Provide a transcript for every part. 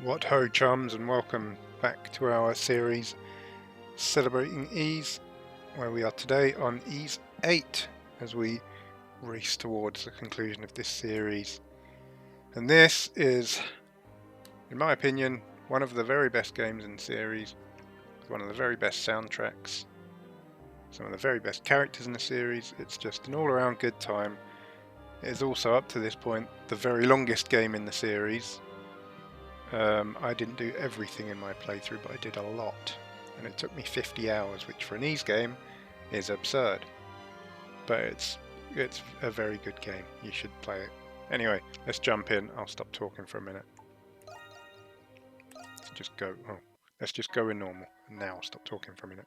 What ho, chums, and welcome back to our series celebrating ease, where we are today on ease 8 as we race towards the conclusion of this series. And this is, in my opinion, one of the very best games in the series, one of the very best soundtracks, some of the very best characters in the series. It's just an all-around good time. It is also, up to this point, the very longest game in the series. I didn't do everything in my playthrough, but I did a lot, and it took me 50 hours, which for an ease game is absurd, but it's a very good game. You should play it. Anyway, let's jump in. I'll stop talking for a minute. Let's just go in normal, and now I'll stop talking for a minute.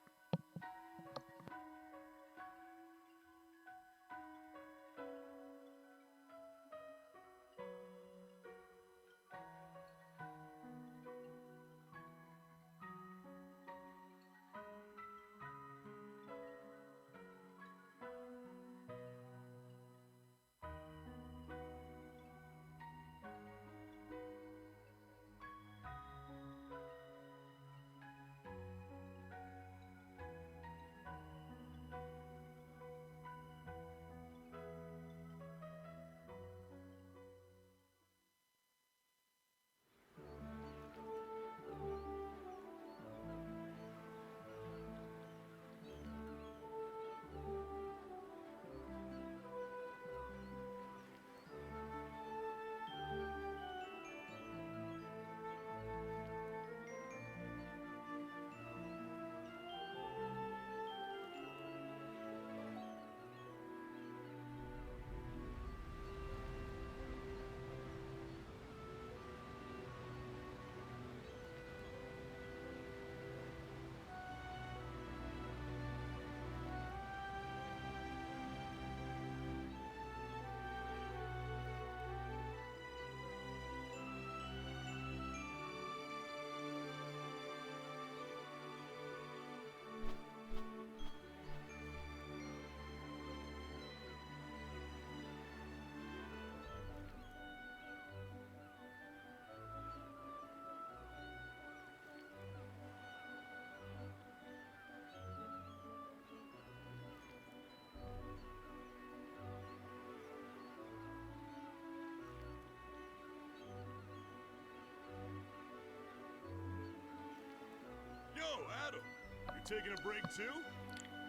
Adol, you taking a break too?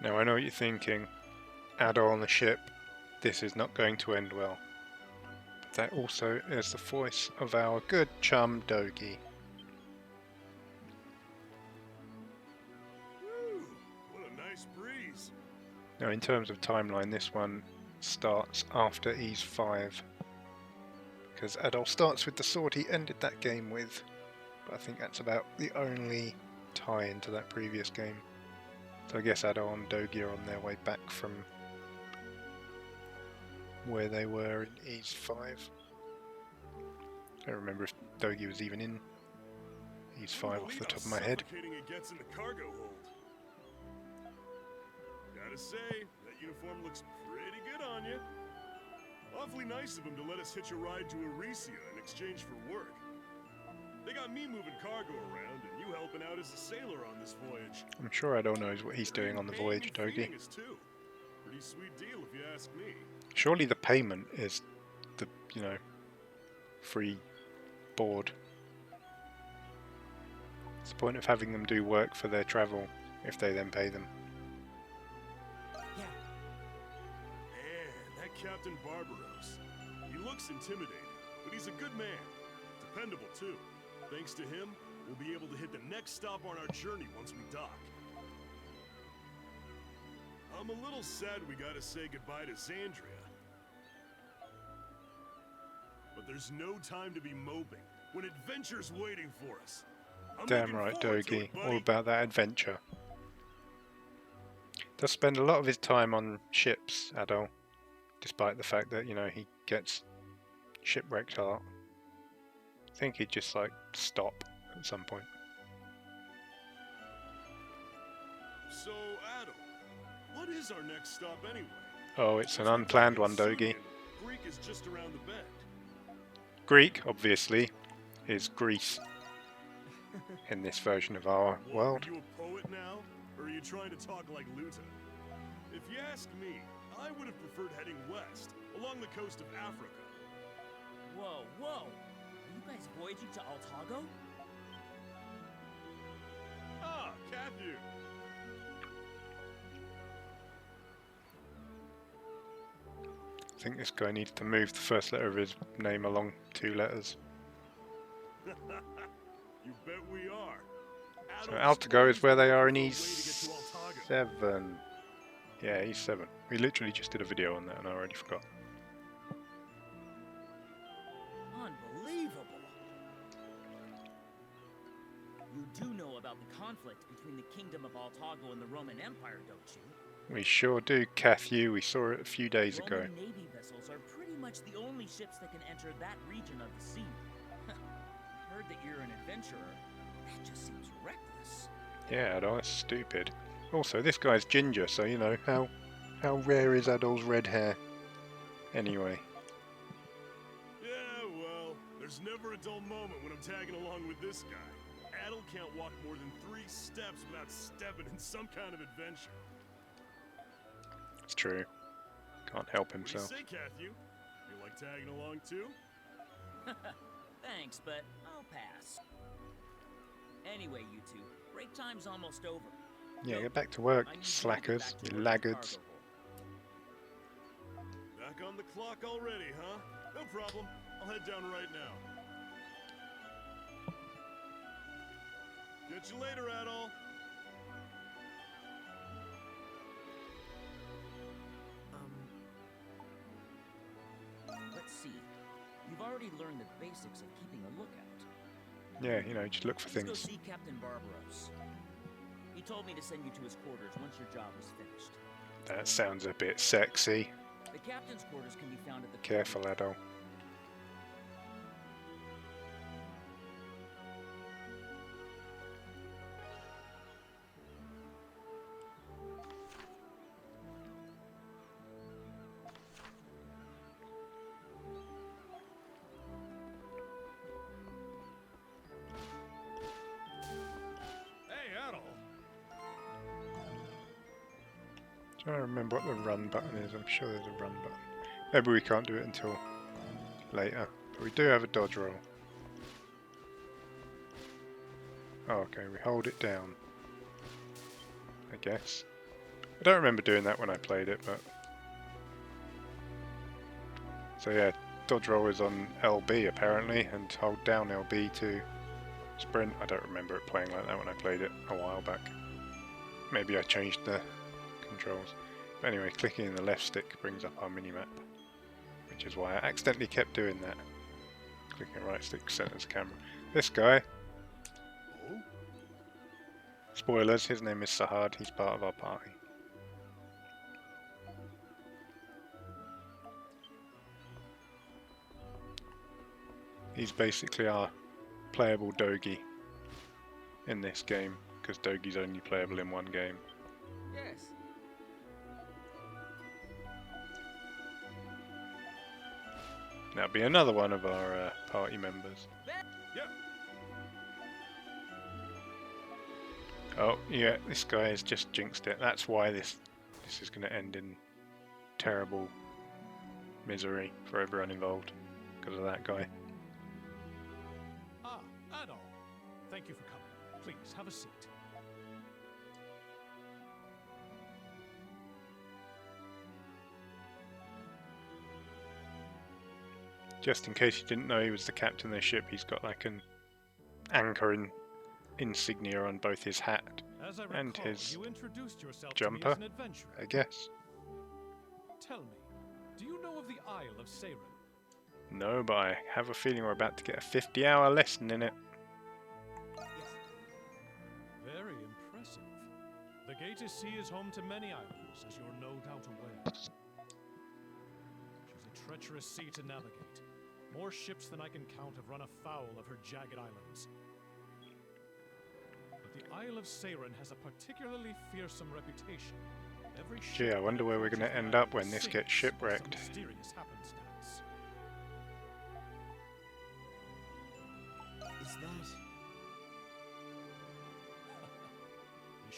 Now I know what you're thinking. Adol on the ship. This is not going to end well. But that also is the voice of our good chum Dogi. Woo, what a nice breeze. Now in terms of timeline, this one starts after ease 5. Because Adol starts with the sword he ended that game with. But I think that's about the only tie into that previous game. So I guess Adol and Dogi are on their way back from where they were in ease 5. I don't remember if Dogi was even in ease 5 off the top of my head. It gets in the cargo hold. Gotta say, that uniform looks pretty good on you. Awfully nice of him to let us hitch a ride to Arisia in exchange for work. They got me moving cargo around, and you helping out as a sailor on this voyage. I'm sure Adol knows what he's doing on the voyage, Dogi. Pretty sweet deal if you ask me. Surely the payment is the, free board. What's the point of having them do work for their travel if they then pay them? Yeah. Man, that Captain Barbaros. He looks intimidating, but he's a good man. Dependable, too. Thanks to him, we'll be able to hit the next stop on our journey once we dock. I'm a little sad we gotta say goodbye to Xandria. But there's no time to be moping when adventure's waiting for us. Damn right, Dogi. All about that adventure. Does spend a lot of his time on ships, Adol, despite the fact that, he gets shipwrecked a lot. I think he'd just, stop at some point. So, Adol, what is our next stop anyway? Oh, it's an unplanned one, Dogi. Greek is just around the bend. Greek, obviously, is Greece. in this version of our What, world. Are you a poet now? Or are you trying to talk like Luta? If you ask me, I would have preferred heading west, along the coast of Africa. Whoa, whoa! Are you guys voyaging to Altago? Ah, Cathu! I think this guy needs to move the first letter of his name along 2 letters. You bet we are. So Adol's Altago is where they are in looking for a way to get to Altago. E7. Yeah, E7. We literally just did a video on that and I already forgot. Unbelievable! You do know about the conflict between the Kingdom of Altago and the Roman Empire, don't you? We sure do, Cathu. We saw it a few days ago. Roman Navy vessels are pretty much the only ships that can enter that region of the sea. I heard that you're an adventurer. That just seems reckless. Yeah, Adol, that's stupid. Also, this guy's ginger, so you know, how rare is Adol's red hair? Anyway. Yeah, well, there's never a dull moment when I'm tagging along with this guy. Adol can't walk more than 3 steps without stepping in some kind of adventure. It's true. Can't help What do you himself. say, Cathu? You like tagging along too? Thanks, but I'll pass. Anyway, you two, break time's almost over. Yeah, Go. get back to work, I need you to get slackers, back to you work in laggards. cargo hold. Back on the clock already, huh? No problem. I'll head down right now. Catch you later, Adol. Let's see. You've already learned the basics of keeping a lookout. Yeah, you know, just look for Let's go things. see Captain Barbaros. He told me to send you to his quarters once your job was finished. That sounds a bit sexy. The captain's quarters can be found at the Careful, Adol. Hey, Adol. Trying to remember what the run button is. I'm sure there's a run button. Maybe we can't do it until later. But we do have a dodge roll. Oh, okay, we hold it down. I guess. I don't remember doing that when I played it, but... So yeah, dodge roll is on LB apparently, and hold down LB to sprint. I don't remember it playing like that when I played it a while back. Maybe I changed the controls. But anyway, clicking in the left stick brings up our minimap, which is why I accidentally kept doing that. Clicking right stick centers camera. This guy, Oh? spoilers, his name is Sahad, he's part of our party. He's basically our playable Dogi in this game, because Dogi's only playable in one game. Yes. That'll be another one of our party members. Yep. Oh, yeah, this guy has just jinxed it. That's why this is going to end in terrible misery for everyone involved, because of that guy. Ah, Adol. Thank you for coming. Please, have a seat. Just in case you didn't know he was the captain of the ship, he's got like an anchor insignia on both his hat, As I And recall, his you introduced yourself jumper, to me as an adventurer. I guess. Tell me, do you know of the Isle of Seiren? No, but I have a feeling we're about to get a 50-hour lesson in it. Very impressive. The Gate Sea is home to many islands, as you're no doubt aware. She's a treacherous sea to navigate. More ships than I can count have run afoul of her jagged islands. But the Isle of Seiren has a particularly fearsome reputation. Every Gee, I ship wonder that where we're going to approaches end the up island when this sinks gets by some shipwrecked. mysterious happenstance. Is that...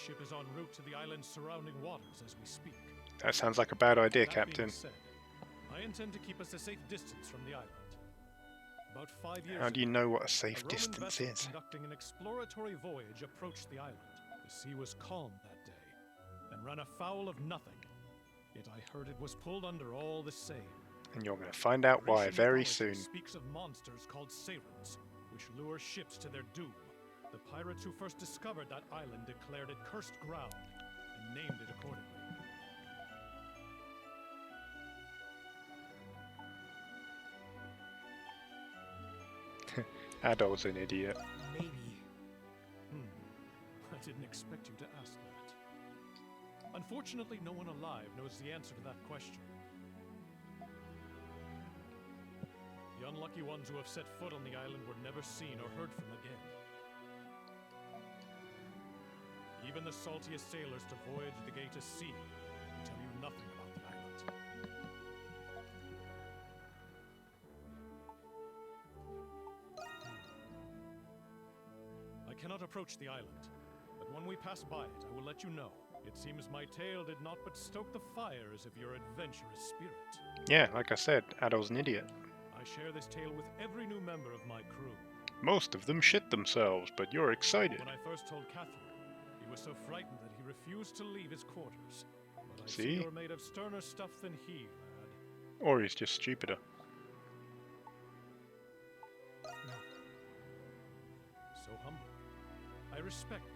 ship is en route to the island's surrounding waters as we speak. That sounds like a bad idea, That Captain. being said, I intend to keep us a safe distance from the island. About 5 years How do you ago, know what a a safe Roman distance vessel is? conducting an exploratory voyage approached the island. The sea was calm that day, and ran afoul of nothing. Yet I heard it was pulled under all the same. And you're going to find out why Grecian very mythology soon. speaks of monsters called satyrs, which lure ships to their doom. The pirates who first discovered that island declared it cursed ground and named it accordingly. Adol's an idiot. Maybe. I didn't expect you to ask that. Unfortunately, no one alive knows the answer to that question. The unlucky ones who have set foot on the island were never seen or heard from again. Even the saltiest sailors to voyage the gate of sea will tell you nothing about the island. I cannot approach the island, but when we pass by it, I will let you know. It seems my tale did not but stoke the fires of your adventurous spirit. Yeah, like I said, Adol's an idiot. I share this tale with every new member of my crew. Most of them shit themselves, but you're excited. When I first told Catherine, he was so frightened that he refused to leave his quarters. But I see See? you're made of sterner stuff than he, lad. Or he's just stupider. No. So humble. I respect that.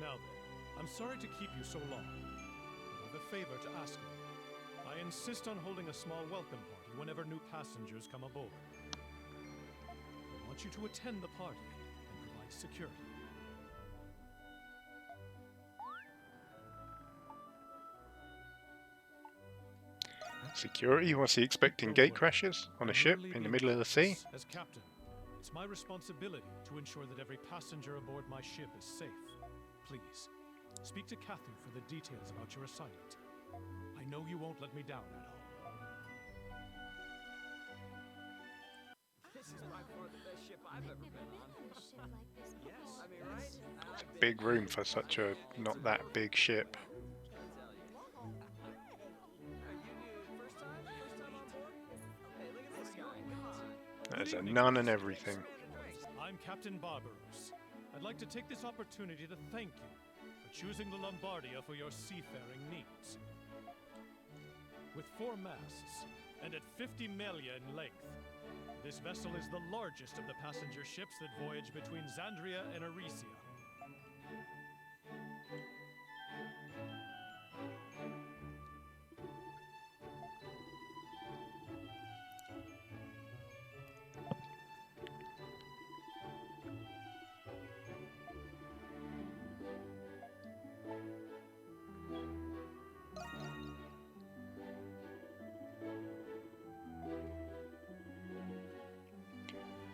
Now then, I'm sorry to keep you so long, but I've a favor to ask you. I insist on holding a small welcome party whenever new passengers come aboard. I want you to attend the party and provide security. Security? Was he expecting gate crashes on a ship in the middle of the sea? As captain, it's my responsibility to ensure that every passenger aboard my ship is safe. Please, speak to Catherine for the details about your assignment. I know you won't let me down at all. This is by far the best ship I've ever been on. Yes, I mean, right? Big room for such a not that big ship. There's a nun and everything. I'm Captain Barbaros. I'd like to take this opportunity to thank you for choosing the Lombardia for your seafaring needs. With 4 masts and at 50 meglia in length, this vessel is the largest of the passenger ships that voyage between Xandria and Arisia.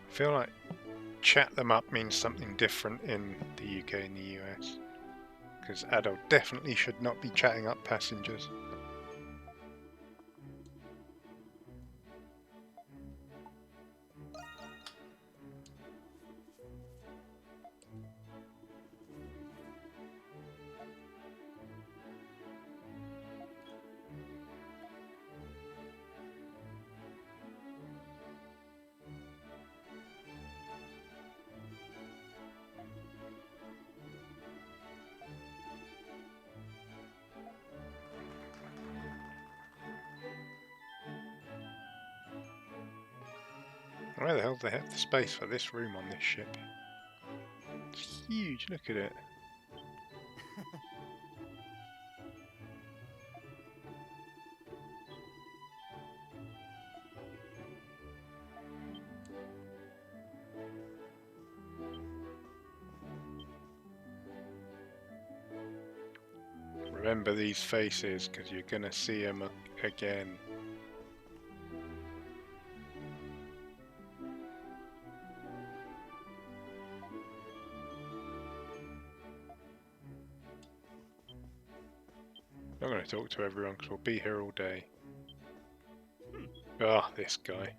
I feel like chat them up means something different in the UK and the US. Because Adol definitely should not be chatting up passengers. Where the hell do they have the space for this room on this ship? It's huge, look at it. Remember these faces, because you're going to see them again. I'm not going to talk to everyone because we'll be here all day. Ah, this guy.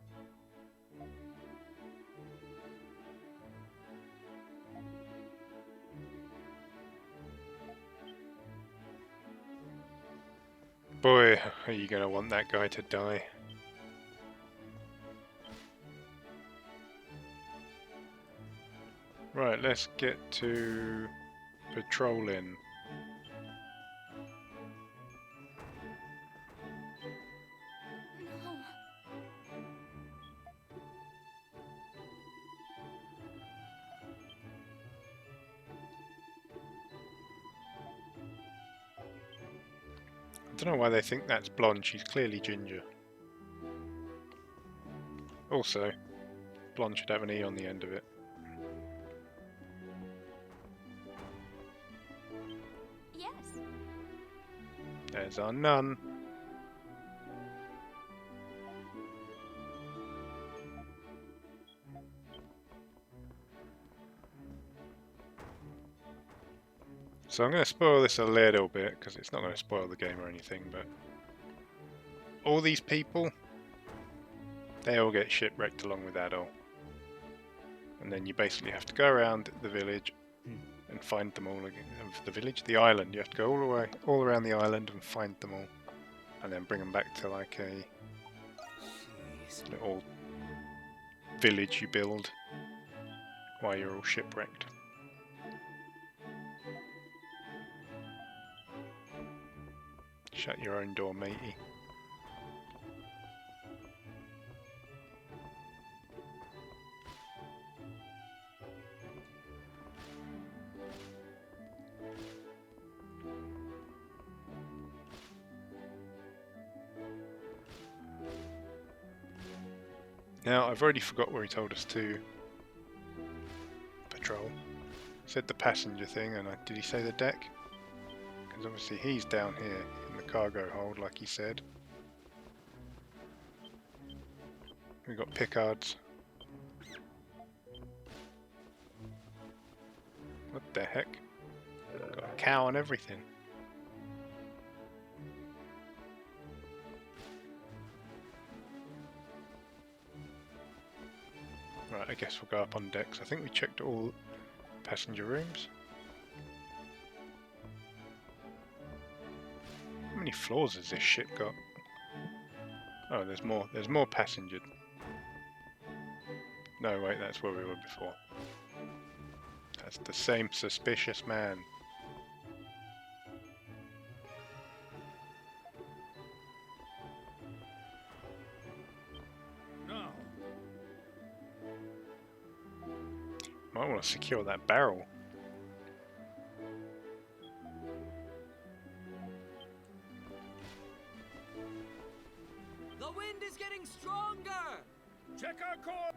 Boy, are you going to want that guy to die. Right, let's get to patrolling. No. I don't know why they think that's blonde, she's clearly ginger. Also, blonde should have an E on the end of it. Yes. There's our nun. So I'm going to spoil this a little bit, because it's not going to spoil the game or anything, but all these people, they all get shipwrecked along with Adol. And then you basically have to go around the village and find them all again. The island. You have to go all around the island and find them all. And then bring them back to like a little village you build while you're all shipwrecked. Shut your own door, matey. Now, I've already forgot where he told us to patrol. He said the passenger thing, and did he say the deck? Because obviously he's down here in the cargo hold, like he said. We've got Picards. What the heck? Got a cow and everything. Right, I guess we'll go up on decks. I think we checked all passenger rooms. How many floors has this ship got? Oh, there's more. There's more passenger. No, wait, that's where we were before. That's the same suspicious man. No. Might want to secure that barrel. The wind is getting stronger! Check our course!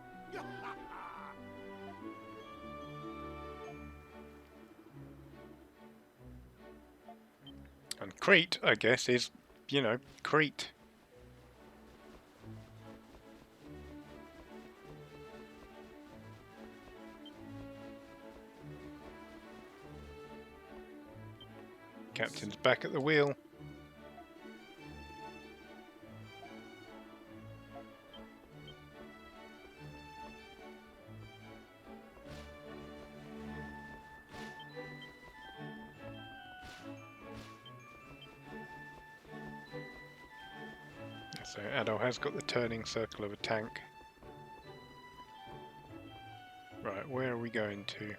And Crete, I guess, is, you know, Crete. Captain's back at the wheel. So Adol has got the turning circle of a tank. Right, where are we going to?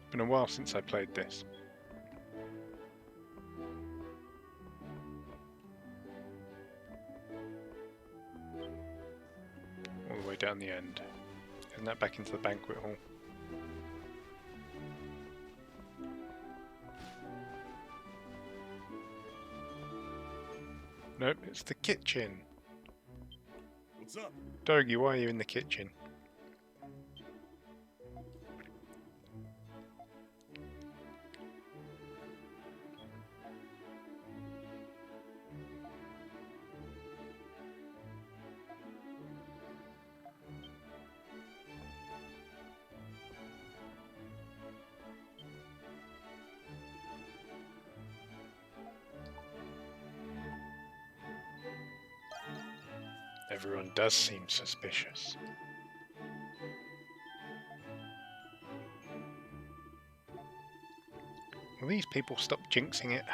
Been a while since I played this. All the way down the end. Isn't that back into the banquet hall? Nope, it's the kitchen. What's up? Dogi, why are you in the kitchen? Everyone does seem suspicious. Will these people stop jinxing it?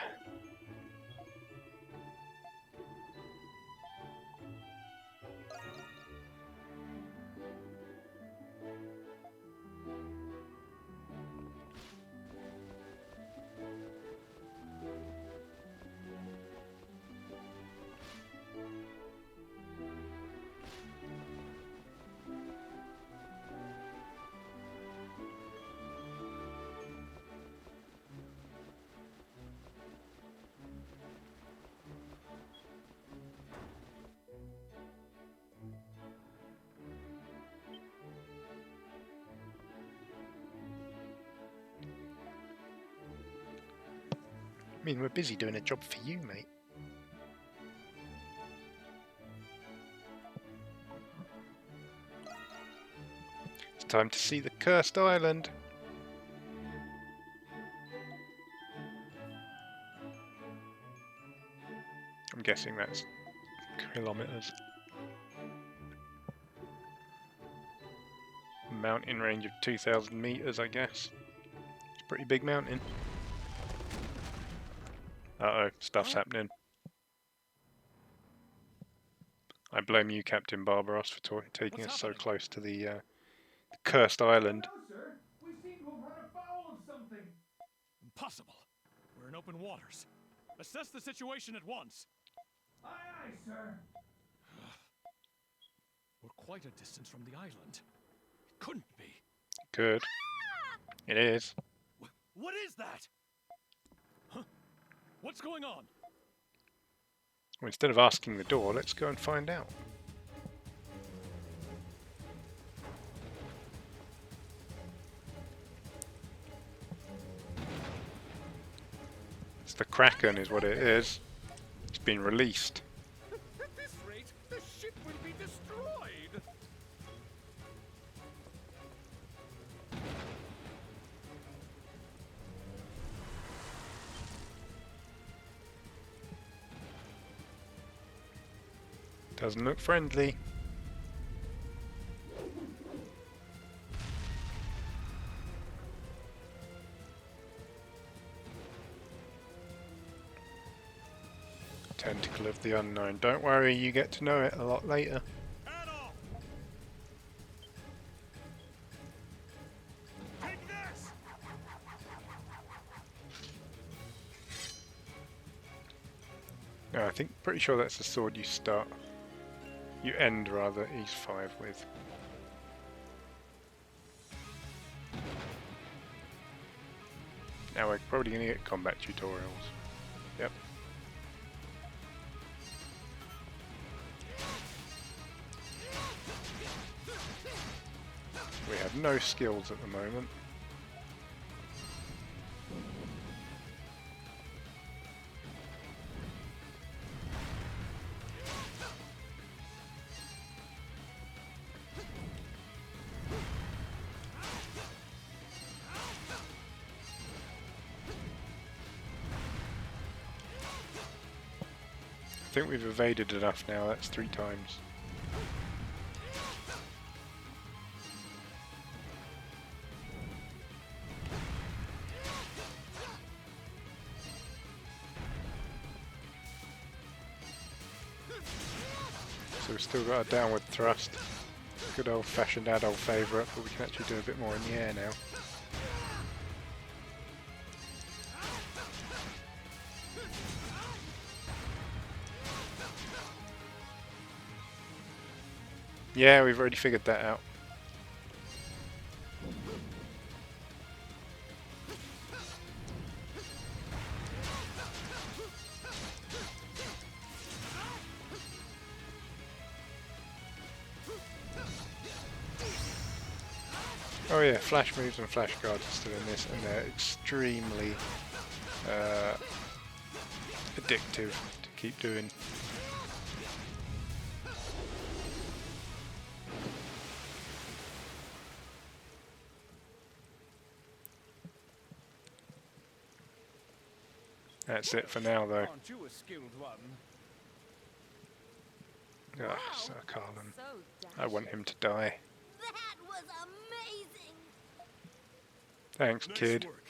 I mean, we're busy doing a job for you, mate. It's time to see the cursed island. I'm guessing that's kilometers. Mountain range of 2,000 meters, I guess. It's a pretty big mountain. Uh-oh, stuff's happening. I blame you, Captain Barbaros, for taking us so close to the cursed island. No, sir. We seem to have run afoul of something. Impossible. We're in open waters. Assess the situation at once. Aye, aye, sir. We're quite a distance from the island. It couldn't be. Good. It is. What is that? Huh? What's going on? Well, instead of asking the door, let's go and find out. It's the Kraken is what it is. It's been released. At this rate, the ship will be destroyed. Doesn't look friendly. Tentacle of the unknown. Don't worry, you get to know it a lot later. Adol! Take this! No, I think pretty sure that's the sword you start. You end rather Ease 5 with. Now we're probably going to get combat tutorials. Yep. We have no skills at the moment. I think we've evaded enough now, that's 3 times. So we've still got a downward thrust. Good old fashioned Adol favourite, but we can actually do a bit more in the air now. Yeah, we've already figured that out. Oh yeah, flash moves and flash guards are still in this, and they're extremely addictive to keep doing. That's it for now, though. Aren't you a skilled one? Ugh, Sir Carlin. So I want him to die. That was amazing. Thanks, Nice kid. work.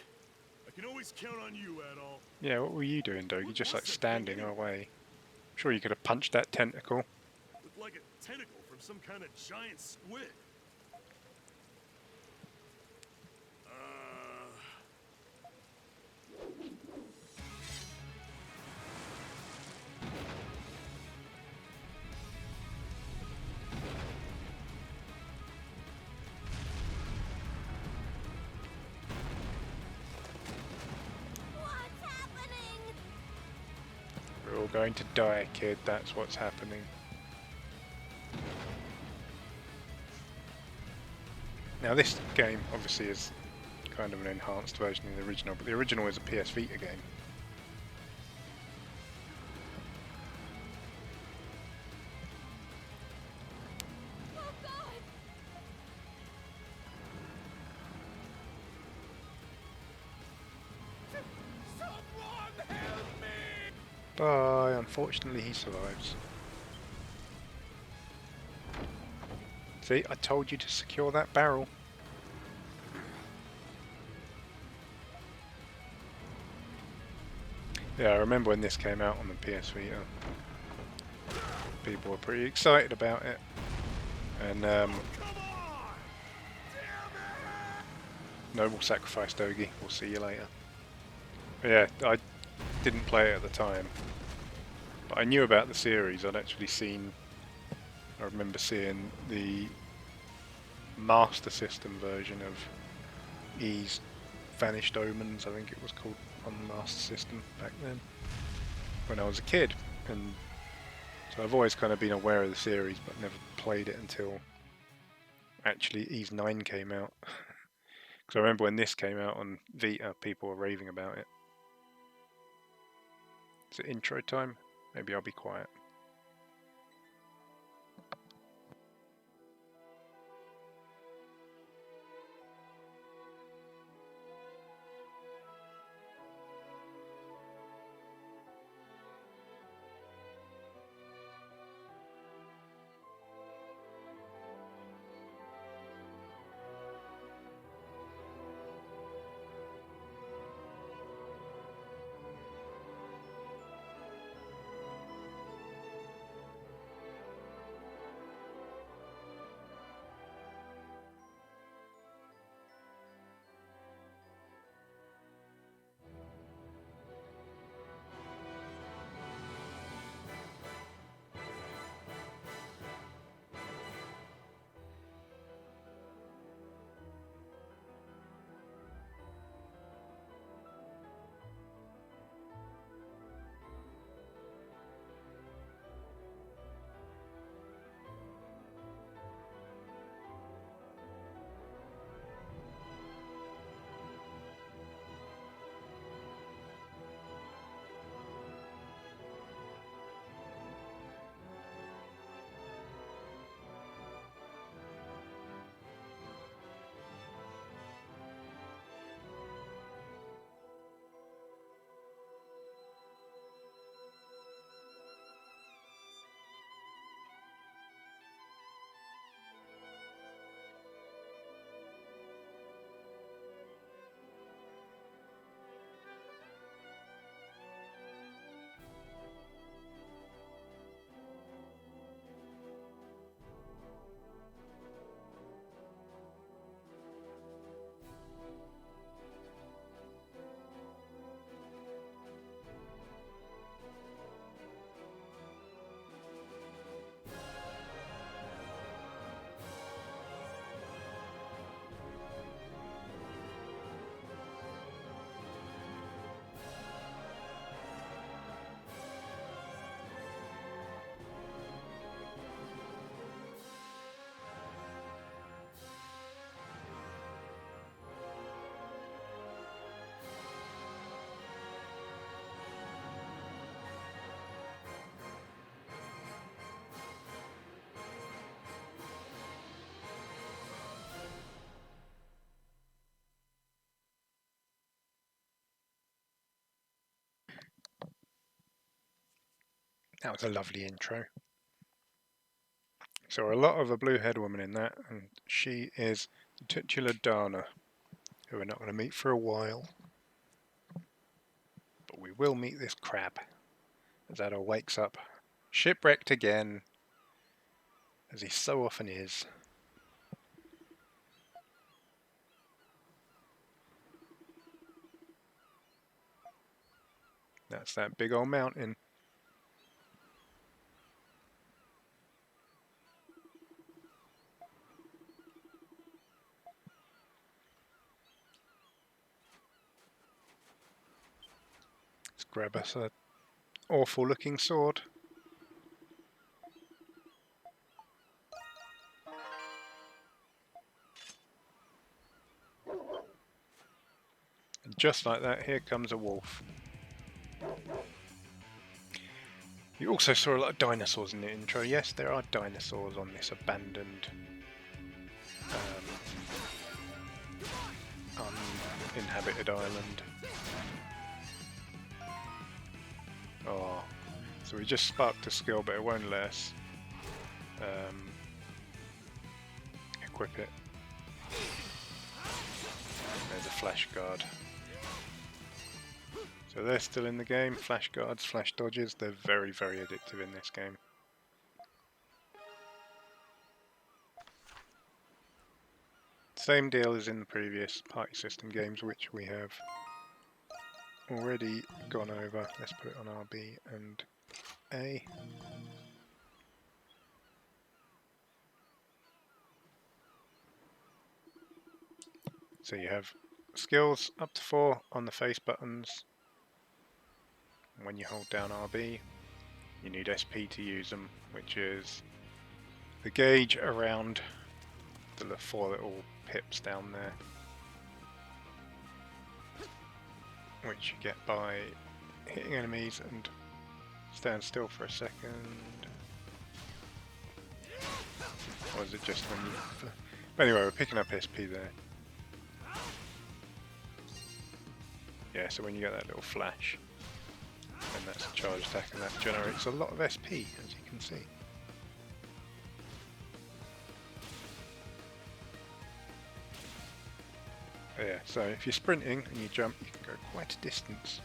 I Can always count on you, Adol. Yeah, what were you doing, Doge? What Just like was that standing thing anyway? away. Sure, you could have punched that tentacle. Looked like a tentacle from some kind of giant squid. What's happening? We're all going to die, kid. That's what's happening. Now this game obviously is kind of an enhanced version of the original, but the original is a PS Vita game. Oh God! Bye. Unfortunately, he survives. See, I told you to secure that barrel. Yeah, I remember when this came out on the PS Vita. People were pretty excited about it. And noble sacrifice, Dogie. We'll see you later. But yeah, I didn't play it at the time, but I knew about the series. I'd actually seen. I remember seeing the Master System version of Ys Vanished Omens, I think it was called, on the Master System back then, when I was a kid. And so I've always kind of been aware of the series, but never played it until actually Ys 9 came out. Because I remember when this came out on Vita, people were raving about it. Is it intro time? Maybe I'll be quiet. That was a lovely intro. So a lot of a blue-haired woman in that, and she is the titular Dana, who we're not going to meet for a while. But we will meet this crab as Adol wakes up, shipwrecked again, as he so often is. That's that big old mountain. Let's grab us a awful looking sword. And just like that, here comes a wolf. You also saw a lot of dinosaurs in the intro. Yes, there are dinosaurs on this abandoned uninhabited island. Oh, so we just sparked a skill, but it won't let us equip it. There's a flash guard. So they're still in the game. Flash guards, flash dodges, they're very, very addictive in this game. Same deal as in the previous party system games, which we have already gone over. Let's put it on RB and A. So you have skills up to 4 on the face buttons. When you hold down RB, you need SP to use them, which is the gauge around the 4 little pips down there, which you get by hitting enemies and stand still for a second. Or is it just when you... Anyway, we're picking up SP there. Yeah, so when you get that little flash, and that's a charge attack, and that generates a lot of SP, as you can see. Yeah, so if you're sprinting and you jump, you can go quite a distance.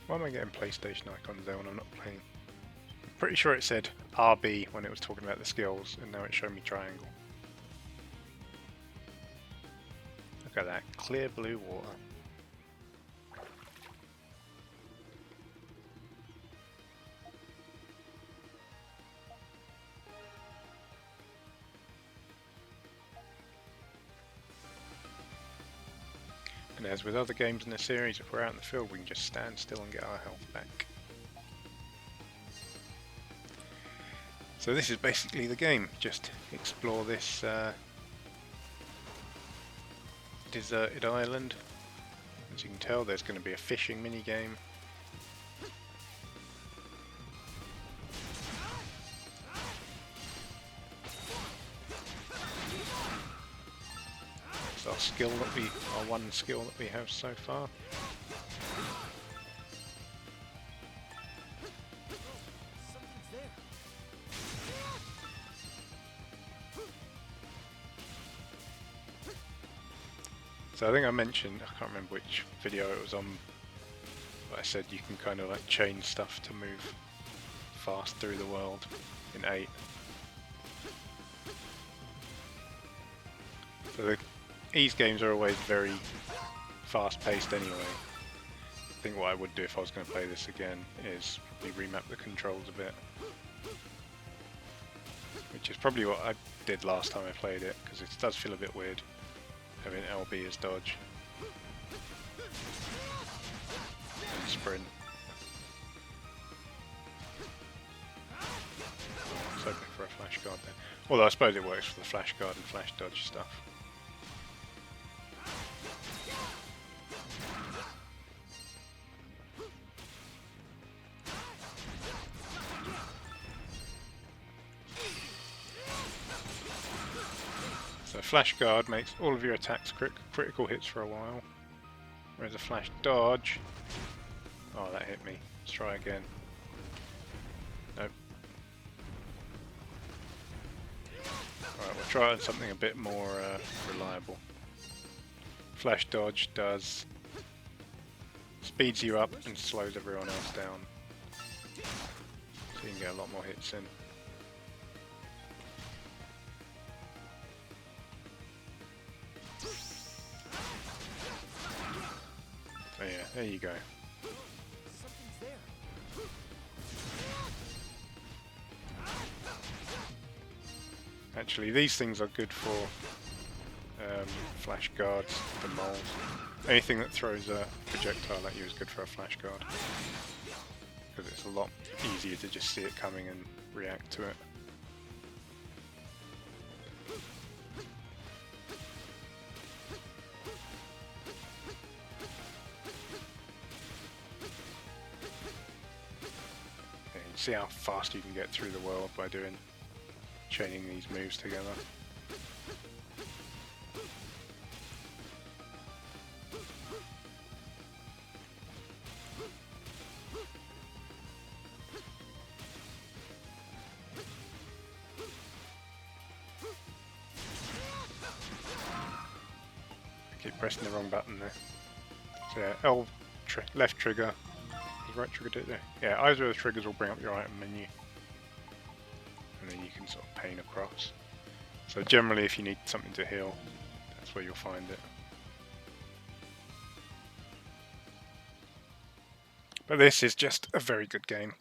Why am I getting PlayStation icons there when I'm not playing? I'm pretty sure it said RB when it was talking about the skills, and now it's showing me triangle. Look at that, clear blue water. And as with other games in the series, if we're out in the field, we can just stand still and get our health back. So this is basically the game. Just explore this deserted island. As you can tell, there's going to be a fishing mini game. Our skill that our one skill that we have so far. Something's there. So I think I mentioned, I can't remember which video it was on, but I said you can kind of like chain stuff to move fast through the world in VIII. So these games are always very fast-paced anyway. I think what I would do if I was going to play this again is probably remap the controls a bit. Which is probably what I did last time I played it, because it does feel a bit weird having LB as dodge. And sprint. I was hoping for a flash guard there. Although I suppose it works for the flash guard and flash dodge stuff. So flash guard makes all of your attacks critical hits for a while, whereas a flash dodge... Oh, that hit me. Let's try again. Nope. Right, we'll try something a bit more reliable. Flash dodge does speeds you up and slows everyone else down, so you can get a lot more hits in. So yeah, there you go. Something's there. Actually, these things are good for flash guards, the moles. Anything that throws a projectile at you is good for a flash guard, because it's a lot easier to just see it coming and react to it. And you see how fast you can get through the world by chaining these moves together. Keep pressing the wrong button there. So yeah, left trigger, right trigger do it there. Yeah, either of the triggers will bring up your item menu, and then you can sort of pane across. So generally, if you need something to heal, that's where you'll find it. But this is just a very good game.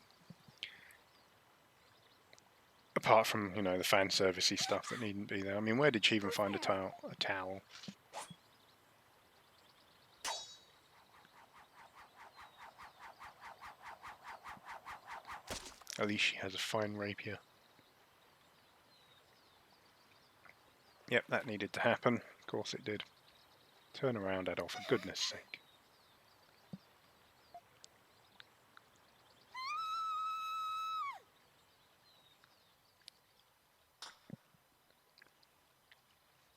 Apart from, you know, the fan servicey stuff that needn't be there. I mean, where did she even find a towel? At least she has a fine rapier. Yep, that needed to happen. Of course it did. Turn around, Adol, for goodness sake.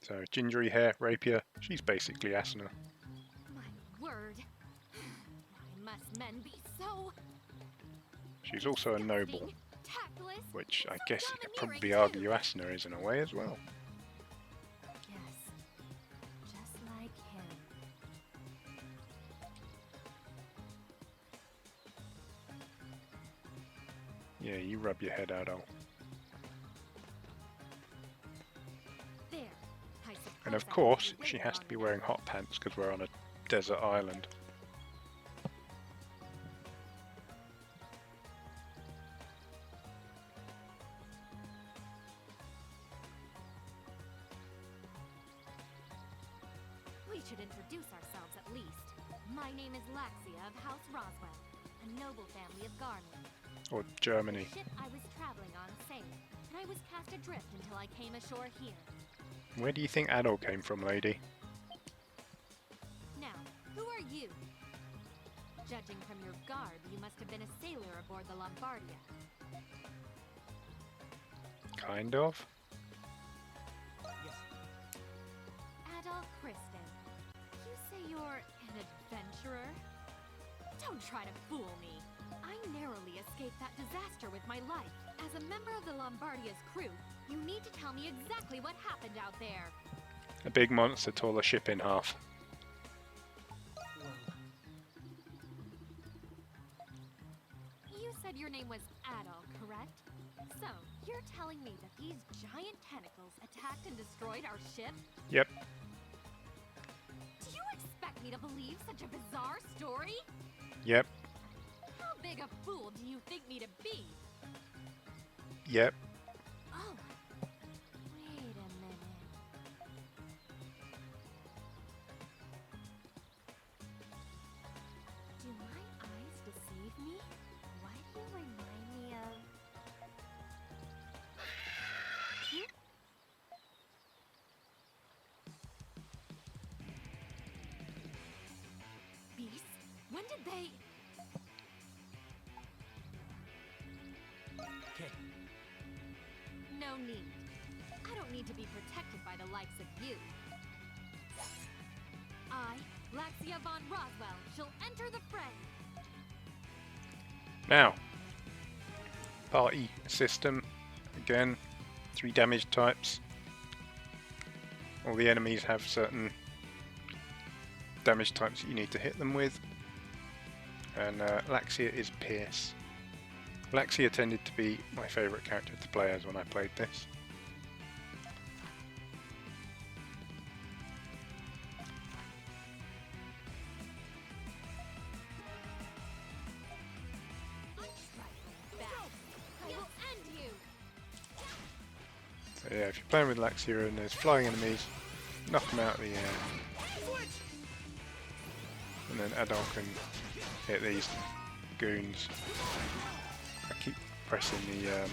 So, gingery hair, rapier, she's basically Asuna. My word. Why must men be so She's also a noble, disgusting, tactless, which I so guess you could domineering probably too? argue Asuna is in a way as well. Yes. Just like him. Yeah, you rub your head, Adol. There. I suppose And of I course, won't she wait has to long be enough. wearing hot pants because we're on a desert island. We should introduce ourselves at least. My name is Laxia of House Roswell, a noble family of Garland. Or Germany. The ship I was traveling on sailed, and I was cast adrift until I came ashore here. Where do you think Adol came from, lady? Now, who are you? Judging from your garb, you must have been a sailor aboard the Lombardia. Kind of. Yes. Adol Christin. You say you're an adventurer? Don't try to fool me. I narrowly escaped that disaster with my life. As a member of the Lombardia's crew, you need to tell me exactly what happened out there. A big monster tore the ship in half. Well, You said your name was Adol, correct? So, you're telling me that these giant tentacles attacked and destroyed our ship? Yep. Do you expect me to believe such a bizarre story? Yep. How big a fool do you think me to be? Yep. Oh, wait a minute. Do my eyes deceive me? Why do you remind me of... Hmm? Beasts? When did they... okay. No need. I don't need to be protected by the likes of you. I, Laxia von Roswell, shall enter the fray. Now, party system. Again, 3 damage types. all the enemies have certain damage types that you need to hit them with, and Laxia is Pierce. Laxia tended to be my favourite character to play as when I played this. So yeah, if you're playing with Laxia and there's flying enemies, knock them out of the air. And then Adol can hit these goons. I keep pressing the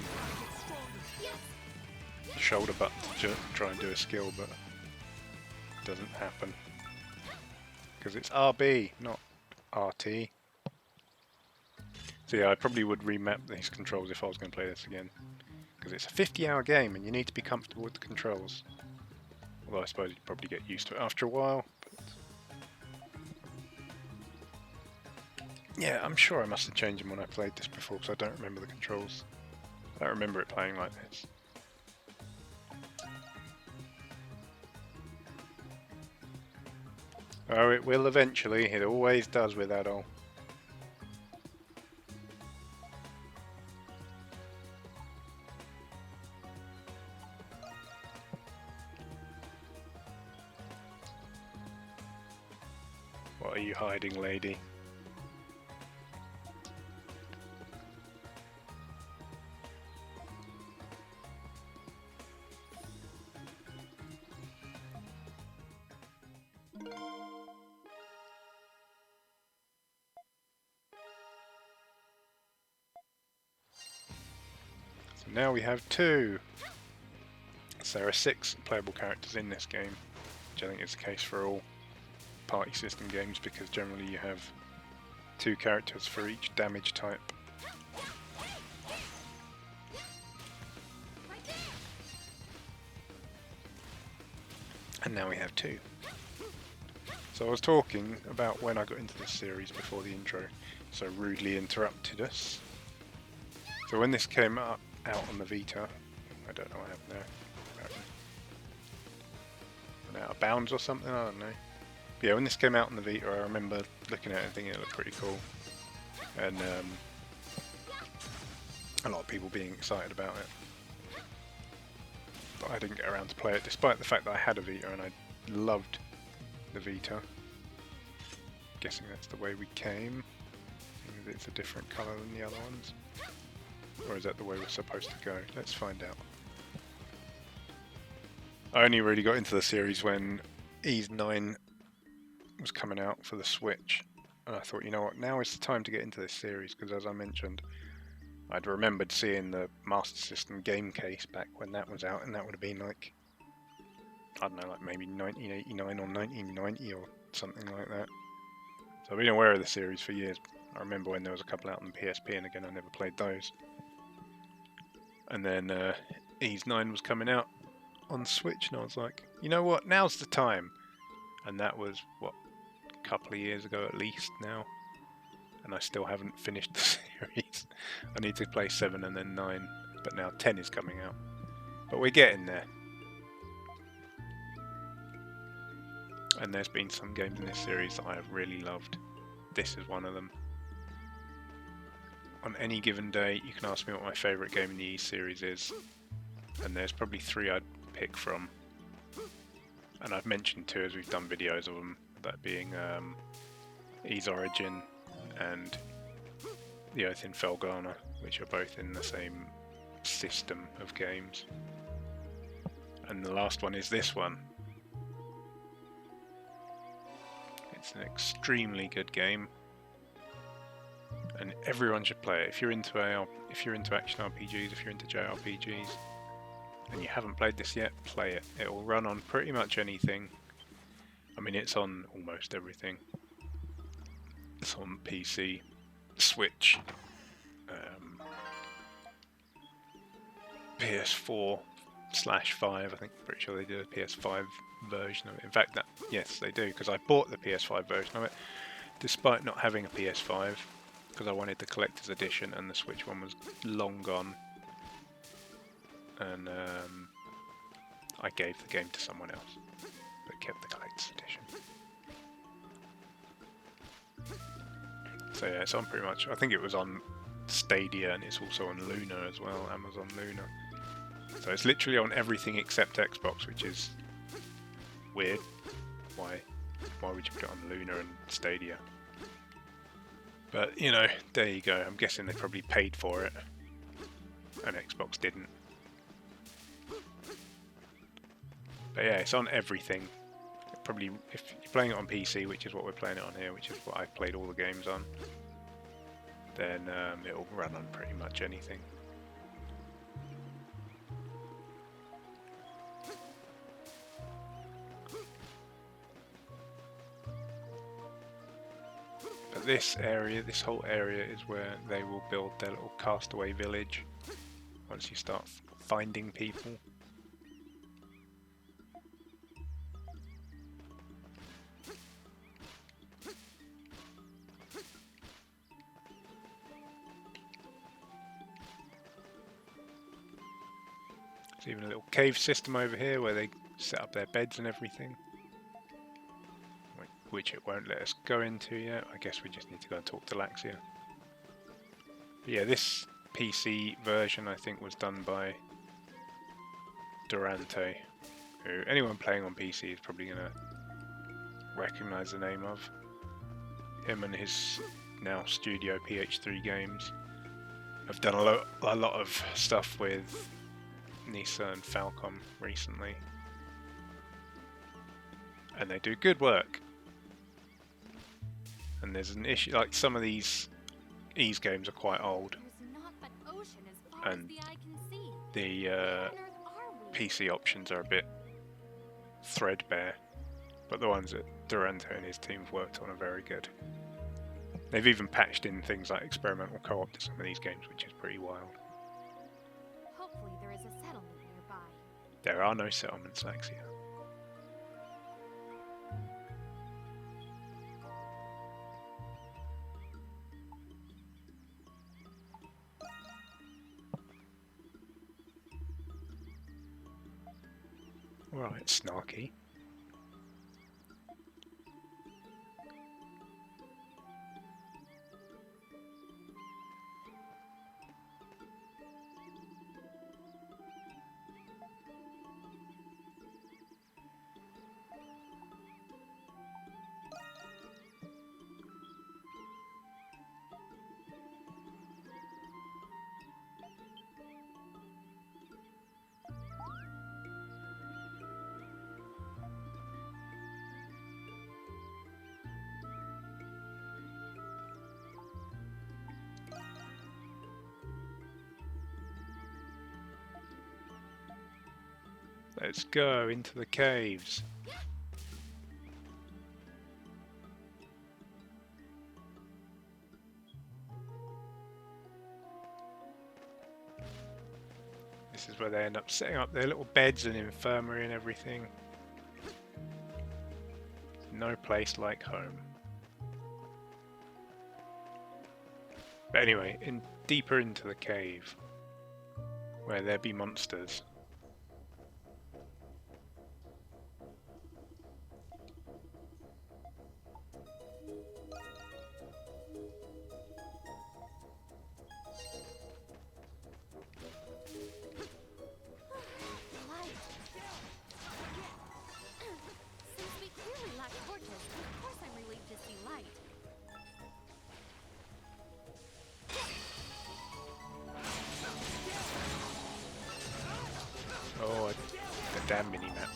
shoulder button to try and do a skill, but it doesn't happen. Because it's RB, not RT. So yeah, I probably would remap these controls if I was going to play this again. Because it's a 50-hour game and you need to be comfortable with the controls. Although I suppose you'd probably get used to it after a while. But yeah, I'm sure I must have changed them when I played this before, because I don't remember the controls. I don't remember it playing like this. Oh, it will eventually. It always does with Adol. What are you hiding, lady? So now we have 2. So there are 6 playable characters in this game, which I think is the case for all party system games, because generally you have 2 characters for each damage type. And now we have 2. So I was talking about when I got into this series before the intro, so rudely interrupted us. So when this came out on the Vita, I don't know what happened there. Went out of bounds or something, I don't know. But yeah, when this came out on the Vita, I remember looking at it and thinking it looked pretty cool. And a lot of people being excited about it. But I didn't get around to play it, despite the fact that I had a Vita and I loved the Vita. Guessing that's the way we came. It's a different colour than the other ones. Or is that the way we're supposed to go? Let's find out. I only really got into the series when VIII was coming out for the Switch. And I thought, you know what, now is the time to get into this series, because as I mentioned, I'd remembered seeing the Master System game case back when that was out, and that would have been like, I don't know, like maybe 1989 or 1990 or something like that. So I've been aware of the series for years. I remember when there was a couple out on the PSP, and again I never played those. And then VIII was coming out on Switch, and I was like, you know what, now's the time. And that was, what, a couple of years ago at least now. And I still haven't finished the series. I need to play 7 and then 9, but now 10 is coming out. But we're getting there. And there's been some games in this series that I have really loved. This is one of them. On any given day, you can ask me what my favourite game in the Ys series is, and there's probably 3 I'd pick from. And I've mentioned 2 as we've done videos of them, that being Ys Origin and The Oath in Felghana, which are both in the same system of games. And the last one is this one. It's an extremely good game, and everyone should play it. If you're into action RPGs, if you're into JRPGs, and you haven't played this yet, play it. It will run on pretty much anything. I mean, it's on almost everything. It's on PC, Switch, PS4/5. I think, pretty sure they did a PS5 version of it. In fact, yes, they do, because I bought the PS5 version of it, despite not having a PS5, because I wanted the collector's edition, and the Switch one was long gone. And I gave the game to someone else. kept the collector's edition. So yeah, it's on pretty much. I think it was on Stadia and it's also on Luna as well, Amazon Luna. So it's literally on everything except Xbox, which is weird. Why would you put it on Luna and Stadia? But you know, there you go. I'm guessing they probably paid for it, and Xbox didn't. But yeah, it's on everything. Probably if you're playing it on PC, which is what we're playing it on here, which is what I've played all the games on, then it'll run on pretty much anything. But this area, this whole area, is where they will build their little castaway village once you start finding people. There's even a little cave system over here where they set up their beds and everything, which it won't let us go into yet. I guess we just need to go and talk to Laxia. But yeah, this PC version I think was done by Durante, who anyone playing on PC is probably going to recognise the name of. Him and his now studio PH3 Games have done a lot of stuff with Nisa and Falcom recently, and they do good work. And there's an issue, like some of these Ys games are quite old, and the PC options are a bit threadbare, but the ones that Durante and his team have worked on are very good. They've even patched in things like experimental co-op to some of these games, which is pretty wild. Hopefully there is a settlement nearby. There are no settlements, Laxia. Right, Snarky. Let's go into the caves. This is where they end up setting up their little beds and infirmary and everything. No place like home. But anyway, deeper into the cave, where there be monsters. Oh, the damn mini-map.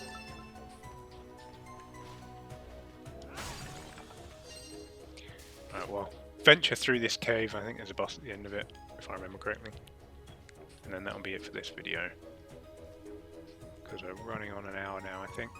Right, well, venture through this cave. I think there's a boss at the end of it, if I remember correctly. And then that'll be it for this video. Because we're running on an hour now, I think.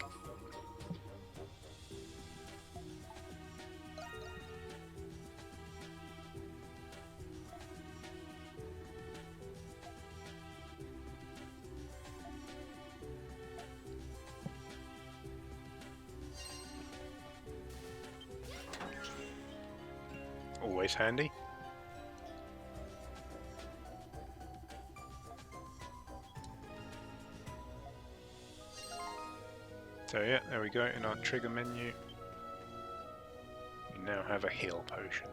Always handy. So yeah, there we go in our trigger menu. We now have a heal potion.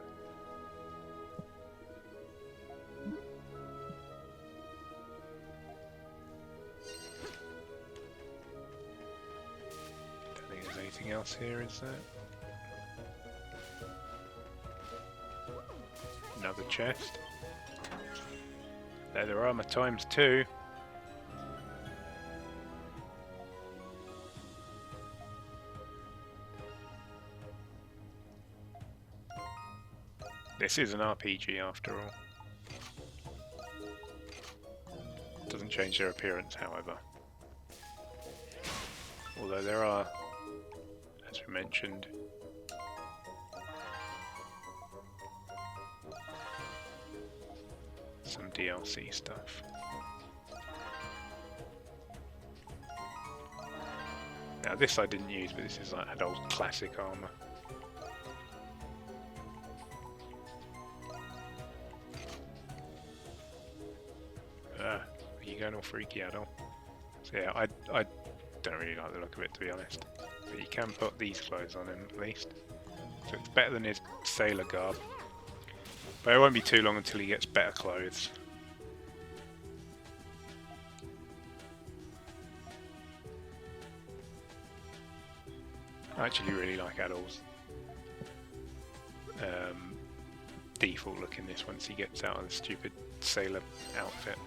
Don't think there's anything else here, is there? Another chest. Leather armor ×2. This is an RPG after all. Doesn't change their appearance, however. Although there are, as we mentioned, some DLC stuff. Now this I didn't use, but this is like Adol's classic armor. Are you going all freaky, Adol? So yeah, I don't really like the look of it, to be honest. But you can put these clothes on him at least. So it's better than his sailor garb. But it won't be too long until he gets better clothes. I actually really like Adol's default look in this once he gets out of the stupid sailor outfit.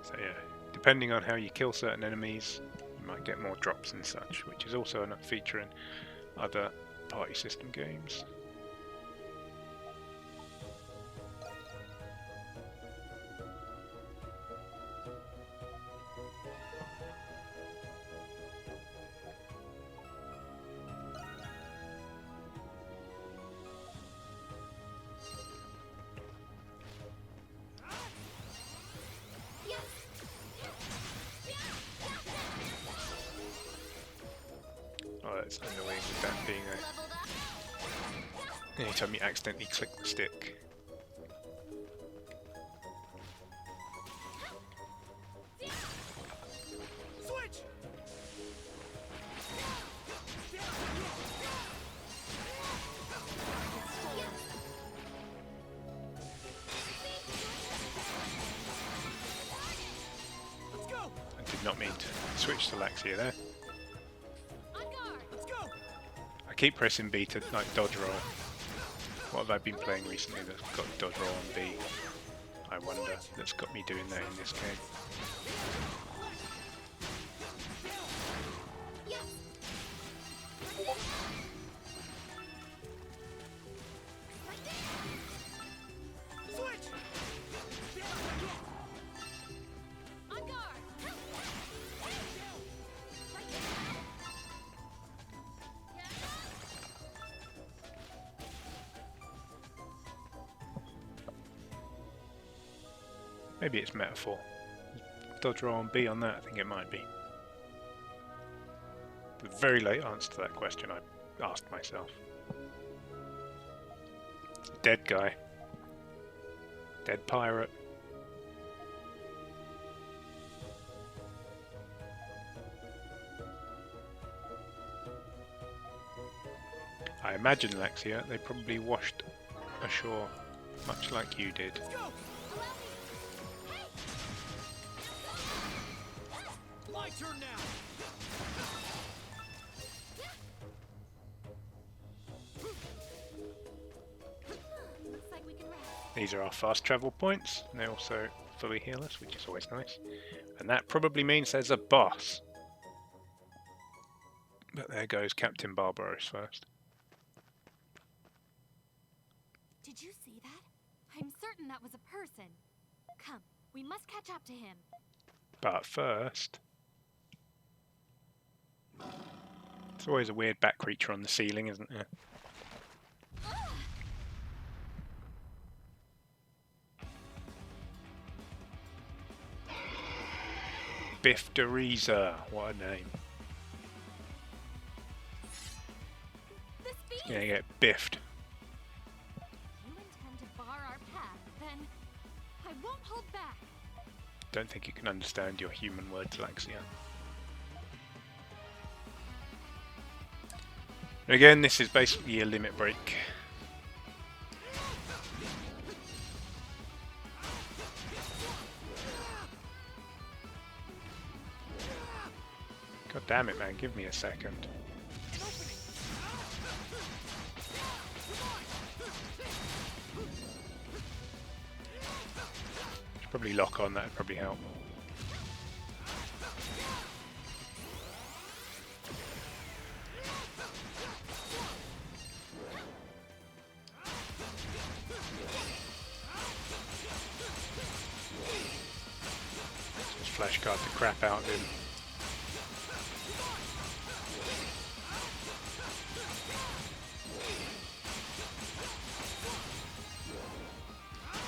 So yeah, depending on how you kill certain enemies, you might get more drops and such, which is also a feature in other party system games. Oh, that's annoying with that being a... Anytime you accidentally click the stick. Switch! Let's go! I did not mean to switch to Laxia there. Let's go! I keep pressing B to like dodge roll. What have I been playing recently that's got dodge roll on B? I wonder, that's got me doing that in this game. Switch! On guard! Maybe it's metaphor. Dodge roll on B on that, I think it might be. The very late answer to that question I asked myself. Dead guy. Dead pirate. I imagine, Laxia, they probably washed ashore much like you did. Let's go! My turn now! Looks like we can rest. These are our fast travel points. They also fully heal us, which is always nice. And that probably means there's a boss. But there goes Captain Barbaros first. Did you see that? I'm certain that was a person. Come, we must catch up to him. But first... There's always a weird bat creature on the ceiling, isn't there? Biff Deriza, what a name. You're gonna get biffed. If you intend to bar our path, then I won't hold back. Don't think you can understand your human words, Laxia. Again, this is basically a limit break. God damn it, man, give me a second. Should probably lock on, that'd probably help. Just flashcard the crap out of him.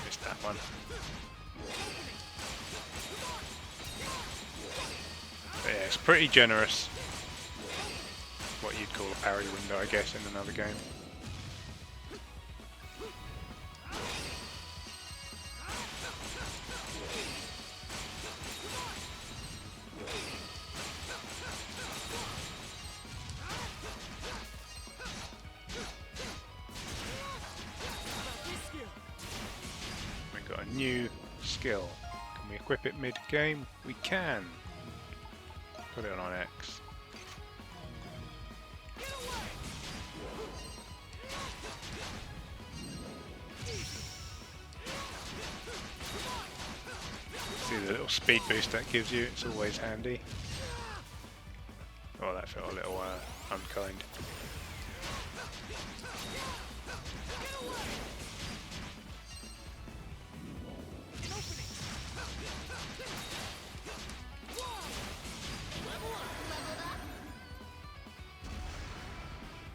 Missed that one. But yeah, it's pretty generous. What you'd call a parry window, I guess, in another game. We've got a new skill. Can we equip it mid-game? We can. Put it on X. See the little speed boost that gives you, it's always handy. Oh, that felt a little unkind.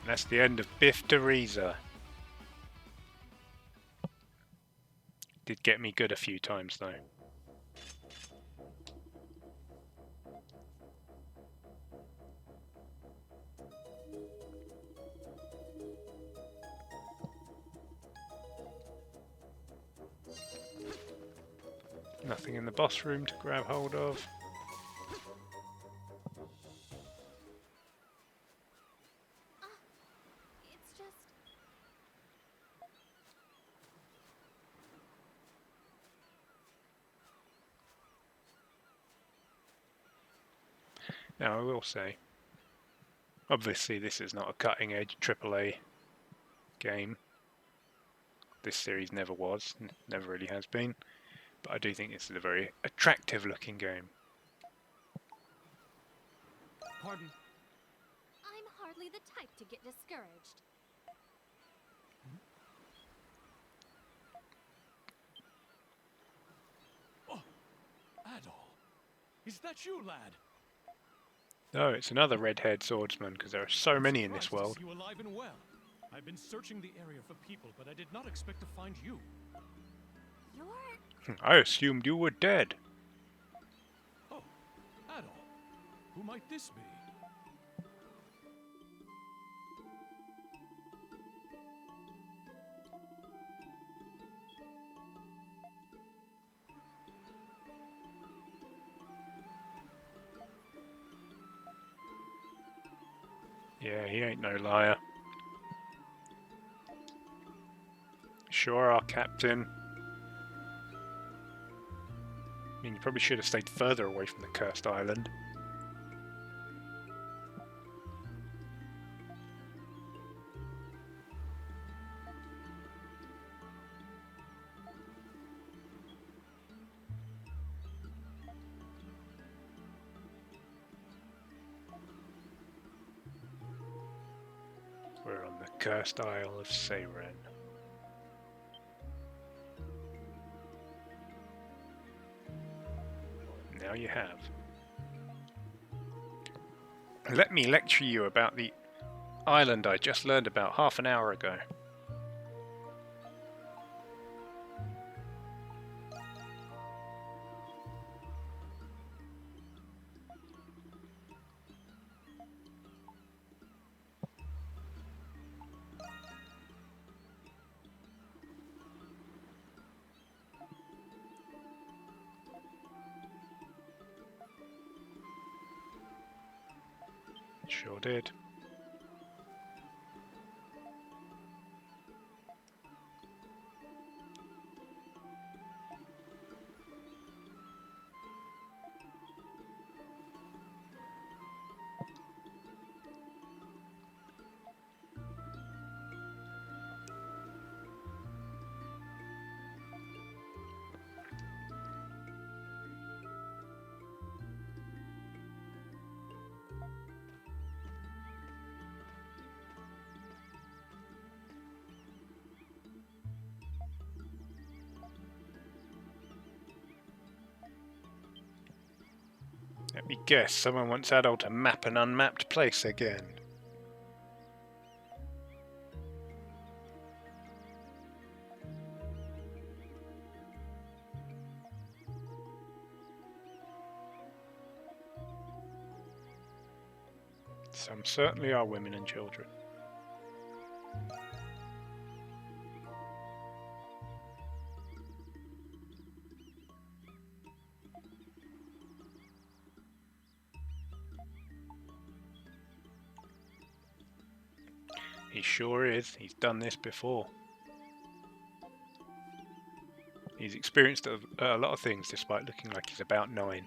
And that's the end of Biff Teresa. Did get me good a few times though. Nothing in the boss room to grab hold of. It's just... Now I will say, obviously this is not a cutting edge AAA game. This series never was, never really has been. But I do think this is a very attractive looking game. Pardon? I'm hardly the type to get discouraged. Oh, Adol. Is that you, lad? No, it's another red-haired swordsman, because there are so many in this Surprised to world. see you alive and well. I've been searching the area for people, but I did not expect to find you. You're... I assumed you were dead. Oh, Adol. Who might this be? Yeah, he ain't no liar. Sure, our captain. I mean, you probably should have stayed further away from the cursed island. We're on the cursed Isle of Seiren. Now you have. Let me lecture you about the island I just learned about half an hour ago. Sure did. Let me guess, someone wants Adol to map an unmapped place again. Some certainly are women and children. He sure is. He's done this before. He's experienced a lot of things despite looking like he's about 9.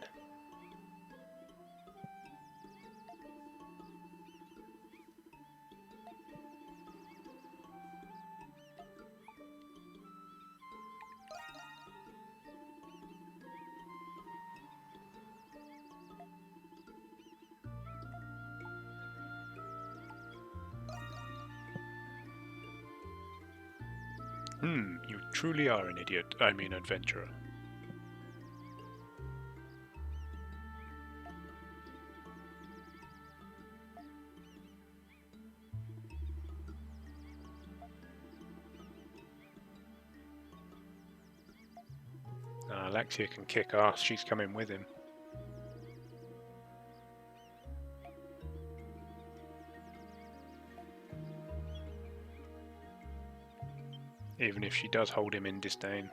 You truly are an idiot. I mean adventurer. Alexia can kick ass. She's coming with him. Even if she does hold him in disdain.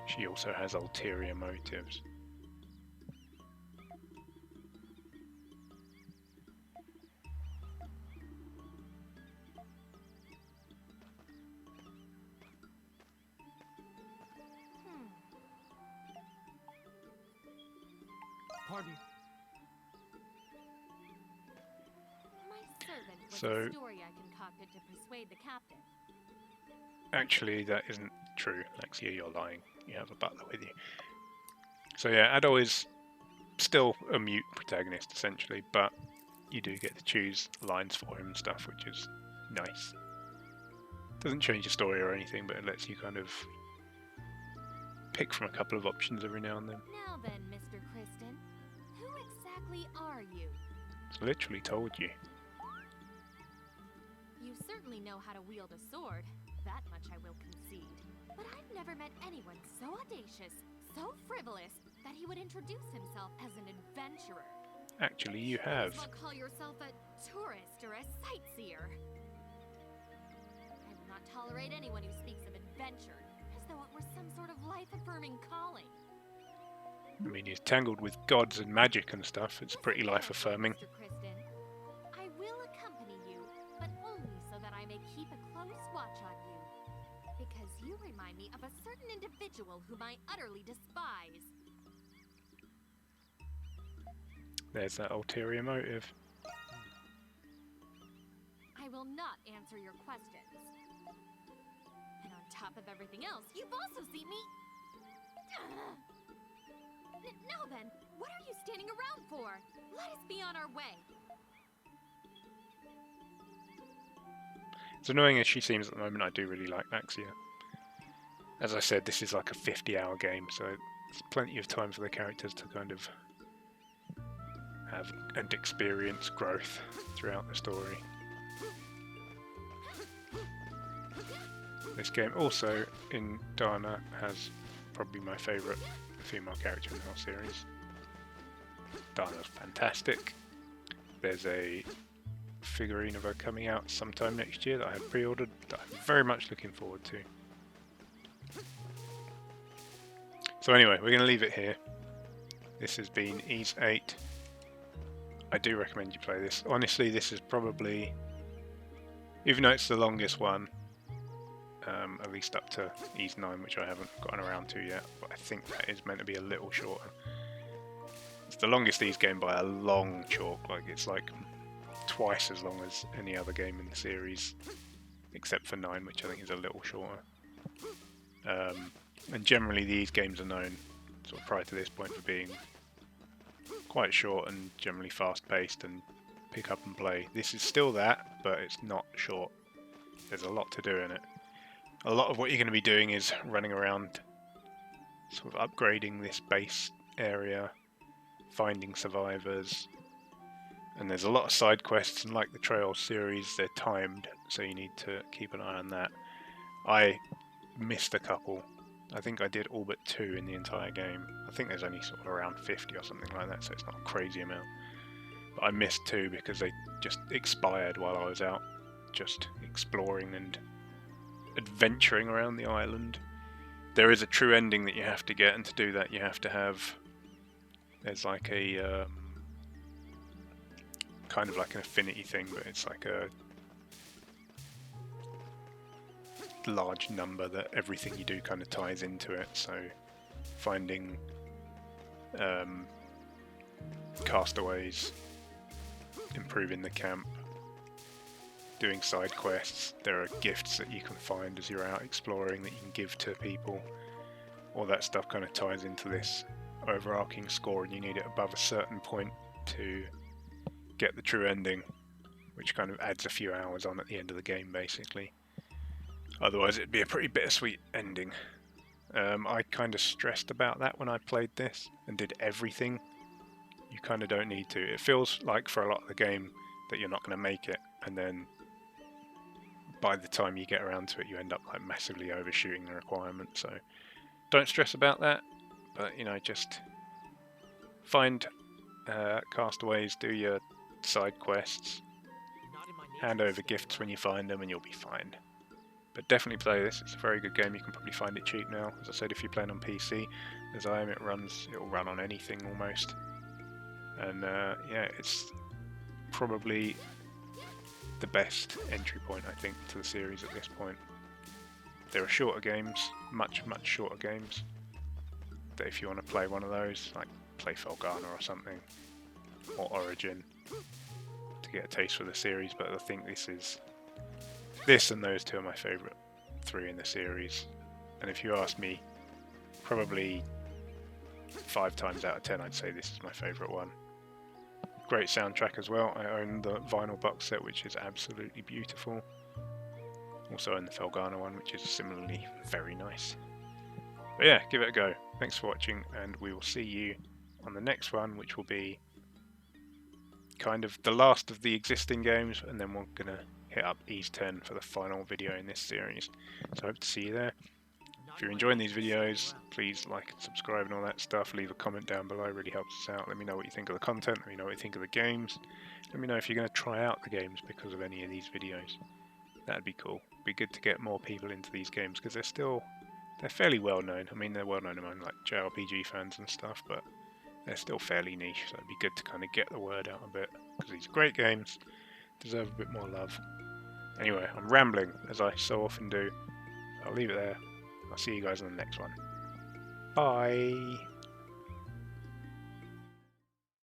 She also has ulterior motives. Pardon. My servant was So- a story I concocted to persuade the captain. Actually, that isn't true. Alexia, you're lying. You have a butler with you. So yeah, Adol is still a mute protagonist, essentially, but you do get to choose lines for him and stuff, which is nice. Doesn't change the story or anything, but it lets you kind of pick from a couple of options every now and then. Now then, Mr. Christin, who exactly are you? It's literally told you. You certainly know how to wield a sword. That much I will concede. But I've never met anyone so audacious, so frivolous, that he would introduce himself as an adventurer. Actually, you You might have. as well call yourself a tourist or a sightseer. I will not tolerate anyone who speaks of adventure, as though it were some sort of life-affirming calling. I mean, he's tangled with gods and magic and stuff. It's pretty life-affirming. Mr. Christin, I will accompany you, but only so that I may keep a close watch on you. Because you remind me of a certain individual whom I utterly despise. There's that ulterior motive. I will not answer your questions. And on top of everything else, you've also seen me... Now then, what are you standing around for? Let us be on our way. As annoying as she seems at the moment, I do really like Axia. As I said, this is like a 50-hour game, so there's plenty of time for the characters to kind of have and experience growth throughout the story. This game also, in Dana, has probably my favourite female character in the whole series. Dana's fantastic. There's a figurine of her coming out sometime next year that I have pre-ordered that I'm very much looking forward to. So anyway, we're going to leave it here. This has been Ys 8. I do recommend you play this. Honestly, this is probably, even though it's the longest one, at least up to Ys 9, which I haven't gotten around to yet, but I think that is meant to be a little shorter. It's the longest Ys game by a long chalk, like it's like twice as long as any other game in the series, except for 9, which I think is a little shorter. And generally these games are known, sort of prior to this point, for being quite short and generally fast-paced and pick up and play. This is still that, but it's not short. There's a lot to do in it. A lot of what you're going to be doing is running around, sort of upgrading this base area, finding survivors, and there's a lot of side quests, and like the Trails series, they're timed, so you need to keep an eye on that. I missed a couple. I think I did all but 2 in the entire game. I think there's only sort of around 50 or something like that, so it's not a crazy amount. But I missed 2 because they just expired while I was out just exploring and adventuring around the island. There is a true ending that you have to get, and to do that you have to have, there's like a kind of like an affinity thing, but it's like a large number that everything you do kind of ties into it. So finding castaways, improving the camp, doing side quests, there are gifts that you can find as you're out exploring that you can give to people. All that stuff kind of ties into this overarching score, and you need it above a certain point to get the true ending, which kind of adds a few hours on at the end of the game basically. Otherwise it'd be a pretty bittersweet ending. I kind of stressed about that when I played this and did everything. You kind of don't need to. It feels like for a lot of the game that you're not going to make it, and then by the time you get around to it you end up like massively overshooting the requirements. So don't stress about that, but you know, just find castaways, do your side quests, hand over gifts when you find them, and you'll be fine. But definitely play this. It's a very good game. You can probably find it cheap now. As I said, if you're playing on PC, as I am, it'll run on anything almost. And yeah, it's probably the best entry point, I think, to the series at this point. There are shorter games, much shorter games, that if you want to play one of those, like play Felghana or something, or Origin, to get a taste for the series. But I think this and those 2 are my favourite 3 in the series. And if you ask me, probably 5 times out of 10 I'd say this is my favourite one. Great soundtrack as well. I own the vinyl box set, which is absolutely beautiful. Also own the Felghana one, which is similarly very nice. But yeah, give it a go. Thanks for watching, and we will see you on the next one, which will be kind of the last of the existing games, and then we're gonna hit up Ys 10 for the final video in this series. So I hope to see you there. If you're enjoying these videos, please like and subscribe and all that stuff. Leave a comment down below, it really helps us out. Let me know what you think of the content, let me know what you think of the games. Let me know if you're going to try out the games because of any of these videos. That'd be cool. It'd be good to get more people into these games, because they're fairly well known. I mean, they're well known among like JRPG fans and stuff, but they're still fairly niche, so it'd be good to kind of get the word out a bit, because these great games deserve a bit more love. Anyway, I'm rambling, as I so often do. I'll leave it there. I'll see you guys in the next one. Bye!